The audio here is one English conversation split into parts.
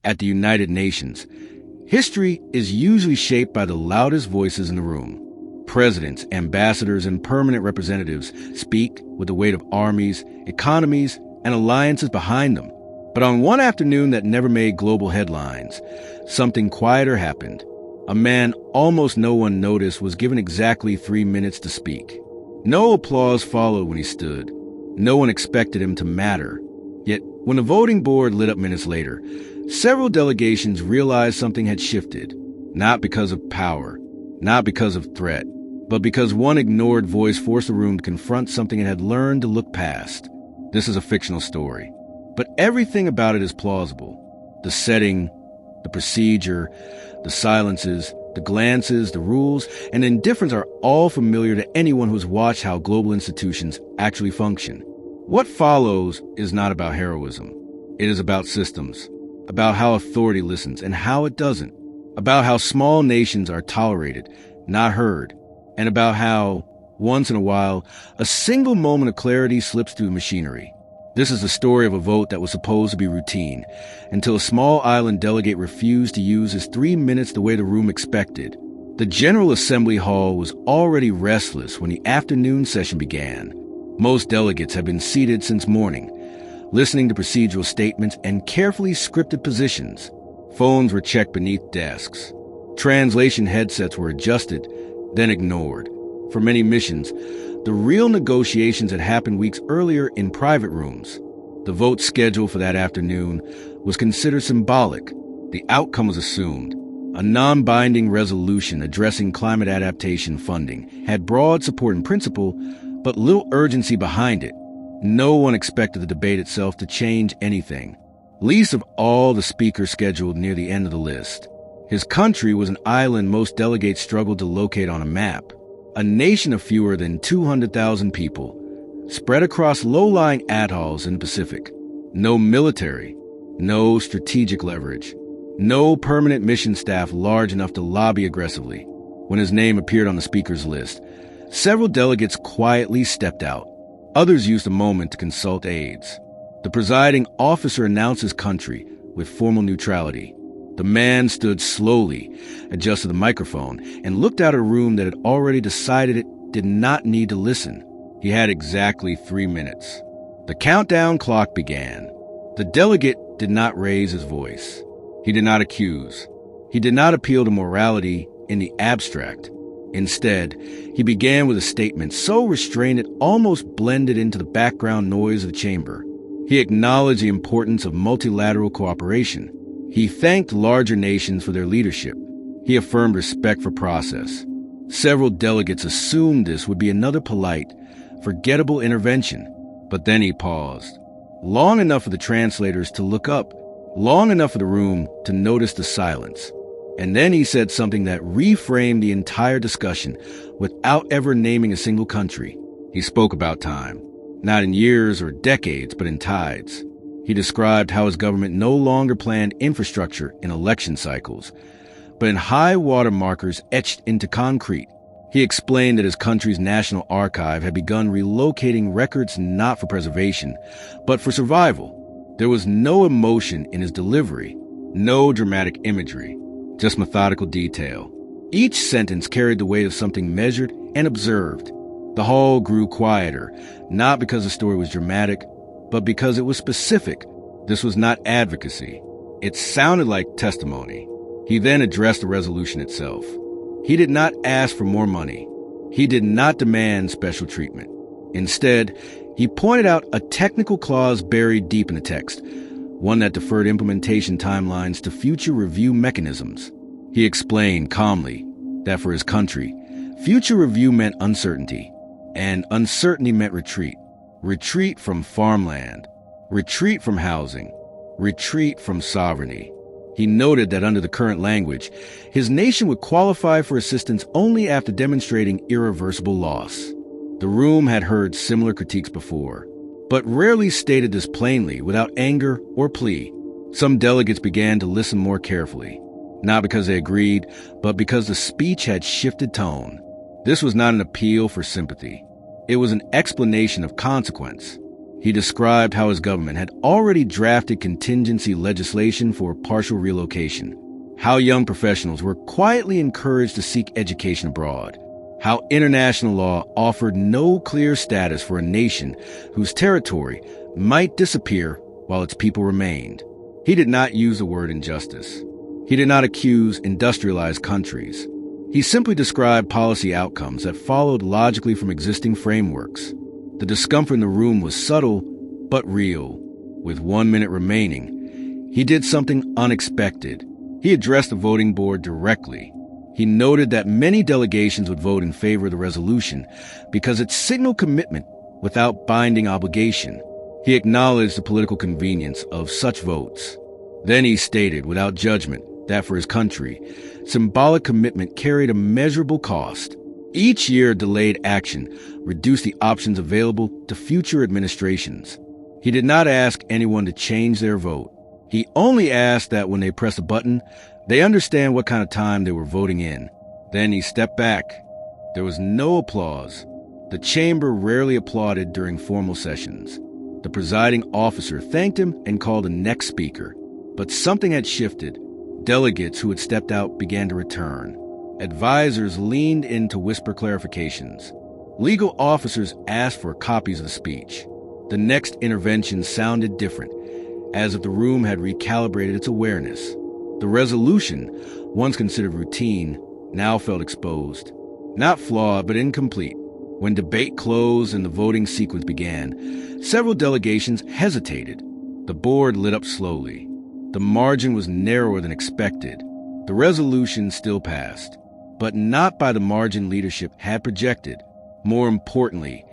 at the United Nations, history is usually shaped by the loudest voices in the room. Presidents, ambassadors, and permanent representatives speak with the weight of armies, economies, and alliances behind them. But on one afternoon that never made global headlines, something quieter happened. A man almost no one noticed was given exactly 3 minutes to speak. No applause followed when he stood. No one expected him to matter. Yet, when the voting board lit up minutes later, several delegations realized something had shifted. Not because of power, not because of threat, but because one ignored voice forced the room to confront something it had learned to look past. This is a fictional story, but everything about it is plausible. The setting, the procedure, the silences, the glances, the rules, and indifference are all familiar to anyone who's watched how global institutions actually function. What follows is not about heroism. It is about systems, about how authority listens and how it doesn't, about how small nations are tolerated, not heard, and about how, once in a while, a single moment of clarity slips through machinery. This is the story of a vote that was supposed to be routine, until a small island delegate refused to use his 3 minutes the way the room expected. The General Assembly Hall was already restless when the afternoon session began. Most delegates had been seated since morning, listening to procedural statements and carefully scripted positions. Phones were checked beneath desks. Translation headsets were adjusted, then ignored. For many missions, the real negotiations had happened weeks earlier in private rooms. The vote scheduled for that afternoon was considered symbolic. The outcome was assumed. A non-binding resolution addressing climate adaptation funding had broad support in principle, but little urgency behind it. No one expected the debate itself to change anything, least of all the speakers scheduled near the end of the list. His country was an island most delegates struggled to locate on a map, a nation of fewer than 200,000 people, spread across low-lying atolls in the Pacific. No military, no strategic leverage, no permanent mission staff large enough to lobby aggressively. When his name appeared on the speaker's list, several delegates quietly stepped out. Others used the moment to consult aides. The presiding officer announced his country with formal neutrality. The man stood slowly, adjusted the microphone, and looked out at a room that had already decided it did not need to listen. He had exactly 3 minutes. The countdown clock began. The delegate did not raise his voice. He did not accuse. He did not appeal to morality in the abstract. Instead, he began with a statement so restrained it almost blended into the background noise of the chamber. He acknowledged the importance of multilateral cooperation. He thanked larger nations for their leadership. He affirmed respect for process. Several delegates assumed this would be another polite, forgettable intervention. But then he paused. Long enough for the translators to look up, long enough for the room to notice the silence. And then he said something that reframed the entire discussion without ever naming a single country. He spoke about time, not in years or decades, but in tides. He described how his government no longer planned infrastructure in election cycles, but in high water markers etched into concrete. He explained that his country's National Archive had begun relocating records not for preservation, but for survival. There was no emotion in his delivery, no dramatic imagery, just methodical detail. Each sentence carried the weight of something measured and observed. The hall grew quieter, not because the story was dramatic, but because it was specific. This was not advocacy. It sounded like testimony. He then addressed the resolution itself. He did not ask for more money. He did not demand special treatment. Instead, he pointed out a technical clause buried deep in the text, one that deferred implementation timelines to future review mechanisms. He explained calmly that for his country, future review meant uncertainty, and uncertainty meant retreat. Retreat from farmland, retreat from housing, retreat from sovereignty. He noted that under the current language, his nation would qualify for assistance only after demonstrating irreversible loss. The room had heard similar critiques before, but rarely stated this plainly without anger or plea. Some delegates began to listen more carefully, not because they agreed, but because the speech had shifted tone. This was not an appeal for sympathy. It was an explanation of consequence. He described how his government had already drafted contingency legislation for partial relocation, how young professionals were quietly encouraged to seek education abroad, how international law offered no clear status for a nation whose territory might disappear while its people remained. He did not use the word injustice. He did not accuse industrialized countries. He simply described policy outcomes that followed logically from existing frameworks. The discomfort in the room was subtle, but real. With 1 minute remaining, he did something unexpected. He addressed the voting board directly. He noted that many delegations would vote in favor of the resolution because it signaled commitment without binding obligation. He acknowledged the political convenience of such votes. Then he stated, without judgment, that for his country, symbolic commitment carried a measurable cost. Each year, delayed action reduced the options available to future administrations. He did not ask anyone to change their vote. He only asked that when they press a button, they understand what kind of time they were voting in. Then he stepped back. There was no applause. The chamber rarely applauded during formal sessions. The presiding officer thanked him and called the next speaker. But something had shifted. Delegates who had stepped out began to return. Advisors leaned in to whisper clarifications. Legal officers asked for copies of the speech. The next intervention sounded different, as if the room had recalibrated its awareness. The resolution, once considered routine, now felt exposed. Not flawed, but incomplete. When debate closed and the voting sequence began, several delegations hesitated. The board lit up slowly. The margin was narrower than expected. The resolution still passed, but not by the margin leadership had projected. More importantly,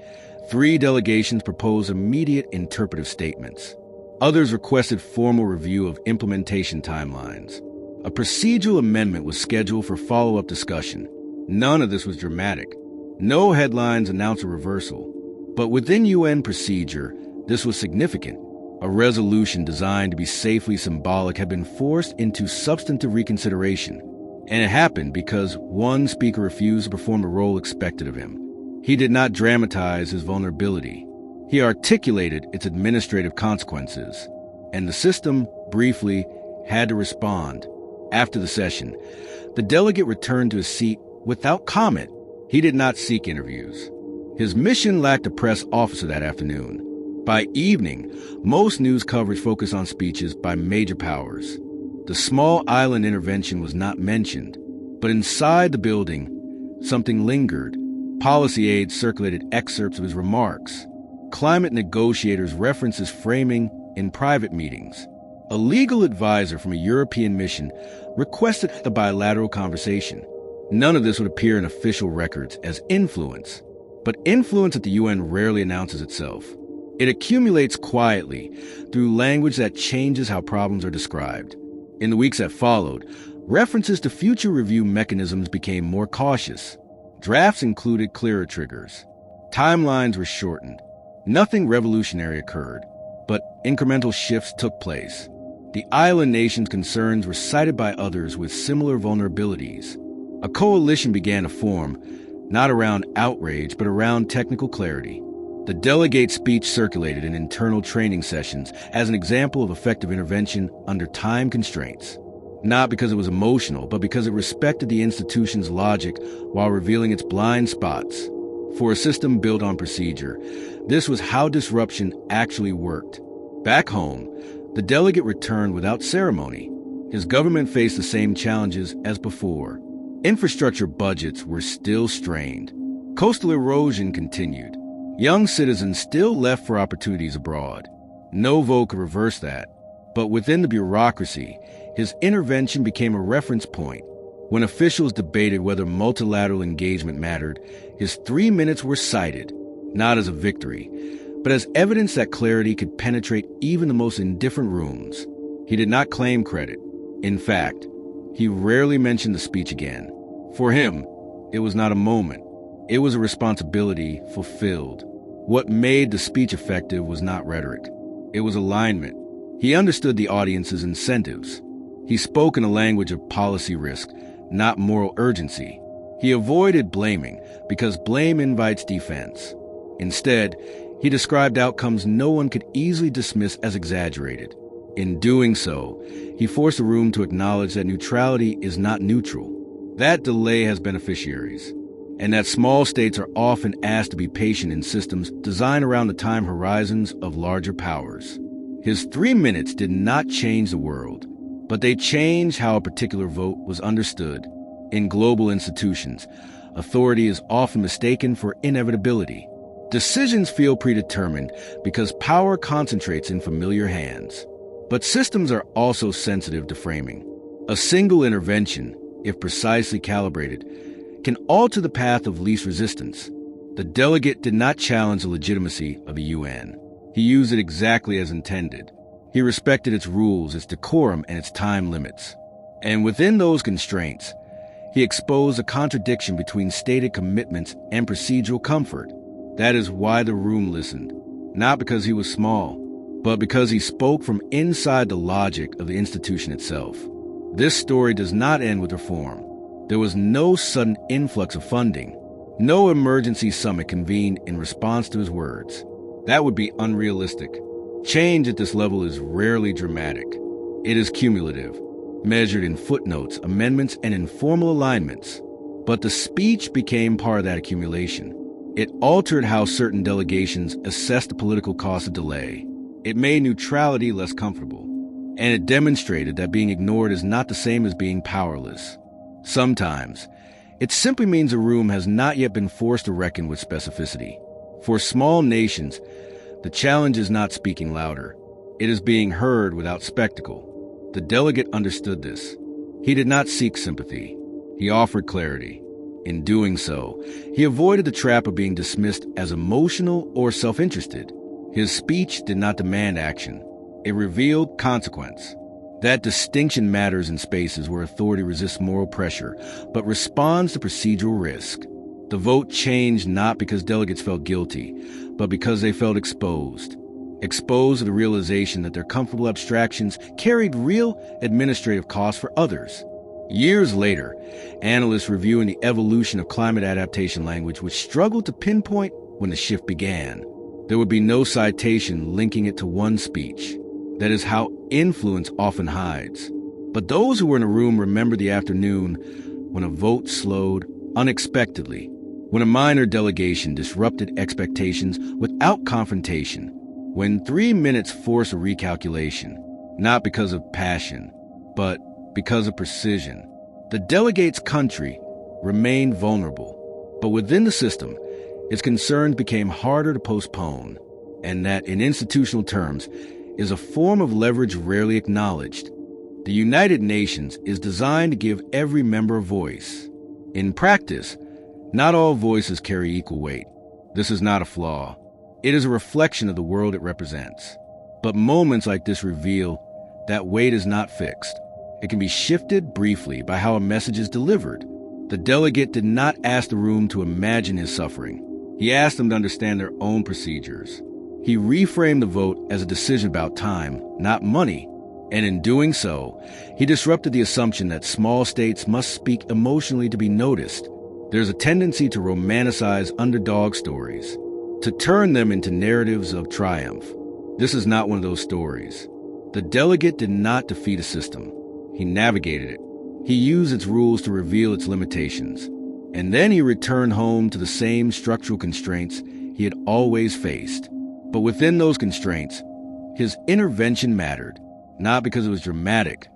3 delegations proposed immediate interpretive statements. Others requested formal review of implementation timelines. A procedural amendment was scheduled for follow-up discussion. None of this was dramatic. No headlines announced a reversal. But within UN procedure, this was significant. A resolution designed to be safely symbolic had been forced into substantive reconsideration. And it happened because one speaker refused to perform the role expected of him. He did not dramatize his vulnerability. He articulated its administrative consequences. And the system, briefly, had to respond. After the session, the delegate returned to his seat without comment. He did not seek interviews. His mission lacked a press officer that afternoon. By evening, most news coverage focused on speeches by major powers. The small island intervention was not mentioned, but inside the building, something lingered. Policy aides circulated excerpts of his remarks. Climate negotiators referenced his framing in private meetings. A legal advisor from a European mission requested a bilateral conversation. None of this would appear in official records as influence, but influence at the UN rarely announces itself. It accumulates quietly through language that changes how problems are described. In the weeks that followed, references to future review mechanisms became more cautious. Drafts included clearer triggers. Timelines were shortened. Nothing revolutionary occurred, but incremental shifts took place. The island nation's concerns were cited by others with similar vulnerabilities. A coalition began to form, not around outrage, but around technical clarity. The delegate speech circulated in internal training sessions as an example of effective intervention under time constraints. Not because it was emotional, but because it respected the institution's logic while revealing its blind spots. For a system built on procedure, this was how disruption actually worked. Back home, the delegate returned without ceremony. His government faced the same challenges as before. Infrastructure budgets were still strained. Coastal erosion continued. Young citizens still left for opportunities abroad. No vote could reverse that. But within the bureaucracy, his intervention became a reference point. When officials debated whether multilateral engagement mattered, his 3 minutes were cited, not as a victory, but as evidence that clarity could penetrate even the most indifferent rooms. He did not claim credit. In fact, he rarely mentioned the speech again. For him, it was not a moment. It was a responsibility fulfilled. What made the speech effective was not rhetoric. It was alignment. He understood the audience's incentives. He spoke in a language of policy risk, not moral urgency. He avoided blaming because blame invites defense. Instead, He described outcomes no one could easily dismiss as exaggerated. In doing so, he forced the room to acknowledge that neutrality is not neutral, that delay has beneficiaries, and that small states are often asked to be patient in systems designed around the time horizons of larger powers. His 3 minutes did not change the world, but they changed how a particular vote was understood. In global institutions, authority is often mistaken for inevitability. Decisions feel predetermined because power concentrates in familiar hands. But systems are also sensitive to framing. A single intervention, if precisely calibrated, can alter the path of least resistance. The delegate did not challenge the legitimacy of the UN. He used it exactly as intended. He respected its rules, its decorum, and its time limits. And within those constraints, he exposed a contradiction between stated commitments and procedural comfort. That is why the room listened, not because he was small, but because he spoke from inside the logic of the institution itself. This story does not end with reform. There was no sudden influx of funding, no emergency summit convened in response to his words. That would be unrealistic. Change at this level is rarely dramatic. It is cumulative, measured in footnotes, amendments, and informal alignments. But the speech became part of that accumulation. It altered how certain delegations assessed the political cost of delay. It made neutrality less comfortable. And it demonstrated that being ignored is not the same as being powerless. Sometimes, it simply means a room has not yet been forced to reckon with specificity. For small nations, the challenge is not speaking louder. It is being heard without spectacle. The delegate understood this. He did not seek sympathy. He offered clarity. In doing so, he avoided the trap of being dismissed as emotional or self-interested. His speech did not demand action. It revealed consequence. That distinction matters in spaces where authority resists moral pressure, but responds to procedural risk. The vote changed not because delegates felt guilty, but because they felt exposed. Exposed to the realization that their comfortable abstractions carried real administrative costs for others. Years later, analysts reviewing the evolution of climate adaptation language would struggle to pinpoint when the shift began. There would be no citation linking it to one speech. That is how influence often hides. But those who were in the room remember the afternoon when a vote slowed unexpectedly, when a minor delegation disrupted expectations without confrontation, when 3 minutes forced a recalculation, not because of passion, but because of precision. The delegate's country remained vulnerable, but within the system, its concerns became harder to postpone, and that, in institutional terms, is a form of leverage rarely acknowledged. The United Nations is designed to give every member a voice. In practice, not all voices carry equal weight. This is not a flaw. It is a reflection of the world it represents. But moments like this reveal that weight is not fixed. It can be shifted briefly by how a message is delivered. The delegate did not ask the room to imagine his suffering. He asked them to understand their own procedures. He reframed the vote as a decision about time, not money. And in doing so, he disrupted the assumption that small states must speak emotionally to be noticed. There's a tendency to romanticize underdog stories, to turn them into narratives of triumph. This is not one of those stories. The delegate did not defeat a system. He navigated it. He used its rules to reveal its limitations. And then he returned home to the same structural constraints he had always faced. But within those constraints, his intervention mattered, not because it was dramatic,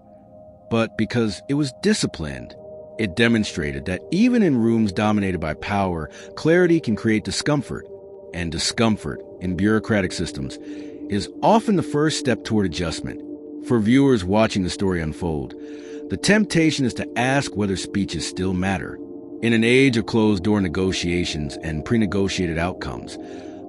but because it was disciplined. It demonstrated that even in rooms dominated by power, clarity can create discomfort. And discomfort in bureaucratic systems is often the first step toward adjustment. For viewers watching the story unfold, the temptation is to ask whether speeches still matter. In an age of closed-door negotiations and pre-negotiated outcomes,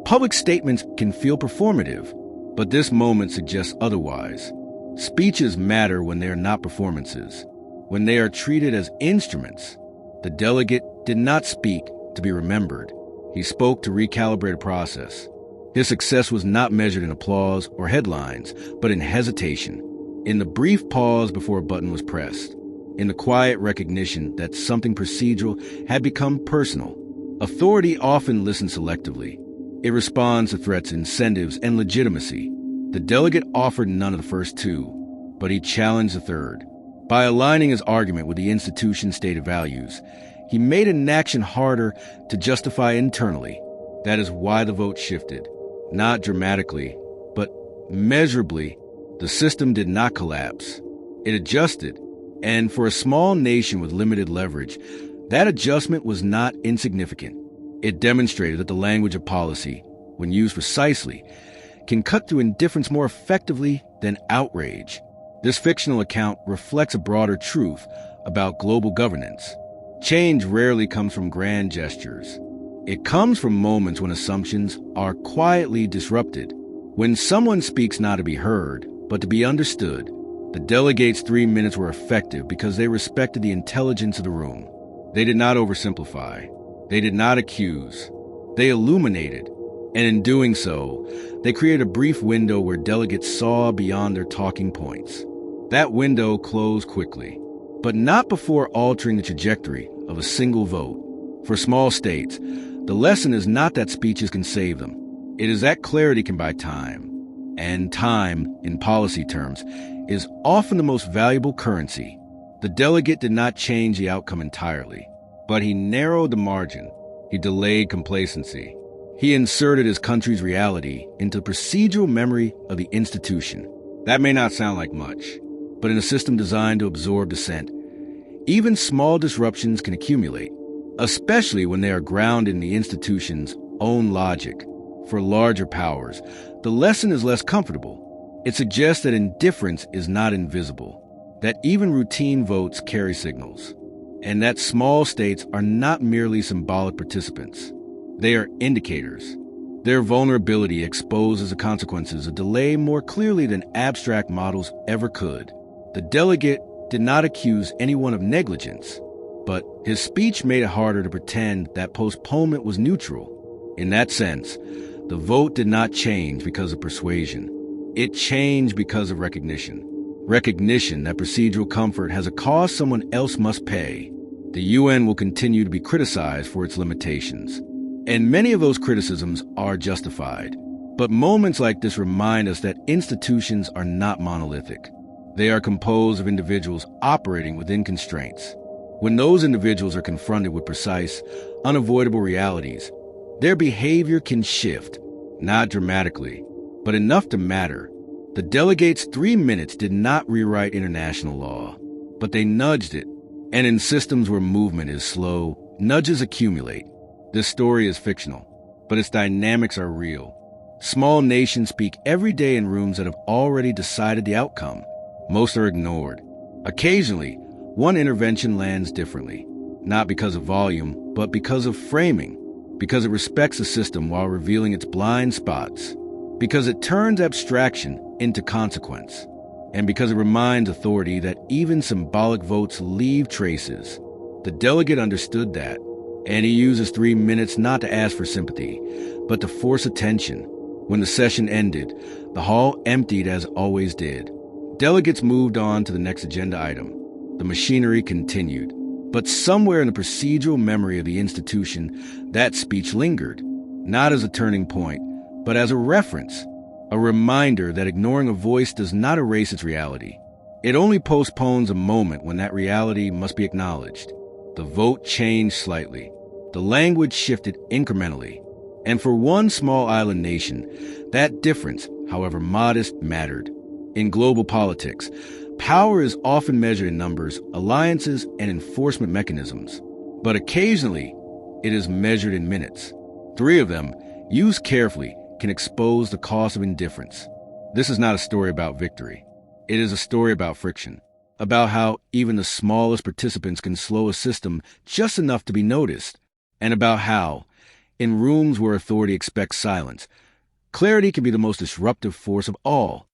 public statements can feel performative, but this moment suggests otherwise. Speeches matter when they are not performances, when they are treated as instruments. The delegate did not speak to be remembered. He spoke to recalibrate a process. His success was not measured in applause or headlines, but in hesitation, in the brief pause before a button was pressed, in the quiet recognition that something procedural had become personal. Authority often listens selectively. It responds to threats, incentives, and legitimacy. The delegate offered none of the first two, but he challenged the third. By aligning his argument with the institution's stated values, he made an action harder to justify internally. That is why the vote shifted. Not dramatically, but measurably. The system did not collapse. It adjusted, and for a small nation with limited leverage, that adjustment was not insignificant. It demonstrated that the language of policy, when used precisely, can cut through indifference more effectively than outrage. This fictional account reflects a broader truth about global governance. Change rarely comes from grand gestures. It comes from moments when assumptions are quietly disrupted. When someone speaks not to be heard, but to be understood, the delegates' 3 minutes were effective because they respected the intelligence of the room. They did not oversimplify. They did not accuse. They illuminated. And in doing so, they created a brief window where delegates saw beyond their talking points. That window closed quickly, but not before altering the trajectory of a single vote. For small states, the lesson is not that speeches can save them. It is that clarity can buy time. And time, in policy terms, is often the most valuable currency. The delegate did not change the outcome entirely, but he narrowed the margin. He delayed complacency. He inserted his country's reality into the procedural memory of the institution. That may not sound like much, but in a system designed to absorb dissent, even small disruptions can accumulate, especially when they are grounded in the institution's own logic. For larger powers, the lesson is less comfortable. It suggests that indifference is not invisible, that even routine votes carry signals, and that small states are not merely symbolic participants. They are indicators. Their vulnerability exposes the consequences of delay more clearly than abstract models ever could. The delegate did not accuse anyone of negligence, but his speech made it harder to pretend that postponement was neutral. In that sense, the vote did not change because of persuasion. It changed because of recognition. Recognition that procedural comfort has a cost someone else must pay. The UN will continue to be criticized for its limitations, and many of those criticisms are justified. But moments like this remind us that institutions are not monolithic. They are composed of individuals operating within constraints. When those individuals are confronted with precise, unavoidable realities, their behavior can shift, not dramatically, but enough to matter. The delegates' 3 minutes did not rewrite international law, but they nudged it. And in systems where movement is slow, nudges accumulate. This story is fictional, but its dynamics are real. Small nations speak every day in rooms that have already decided the outcome. Most are ignored. Occasionally, one intervention lands differently, not because of volume, but because of framing, because it respects the system while revealing its blind spots, because it turns abstraction into consequence, and because it reminds authority that even symbolic votes leave traces. The delegate understood that, and he used his 3 minutes not to ask for sympathy, but to force attention. When the session ended, the hall emptied as it always did. Delegates moved on to the next agenda item. The machinery continued. But somewhere in the procedural memory of the institution, that speech lingered, not as a turning point, but as a reference, a reminder that ignoring a voice does not erase its reality. It only postpones a moment when that reality must be acknowledged. The vote changed slightly. The language shifted incrementally. And for one small island nation, that difference, however modest, mattered. In global politics, power is often measured in numbers, alliances, and enforcement mechanisms. But occasionally, it is measured in minutes. 3 of them, used carefully, can expose the cost of indifference. This is not a story about victory. It is a story about friction, about how even the smallest participants can slow a system just enough to be noticed, and about how, in rooms where authority expects silence, clarity can be the most disruptive force of all.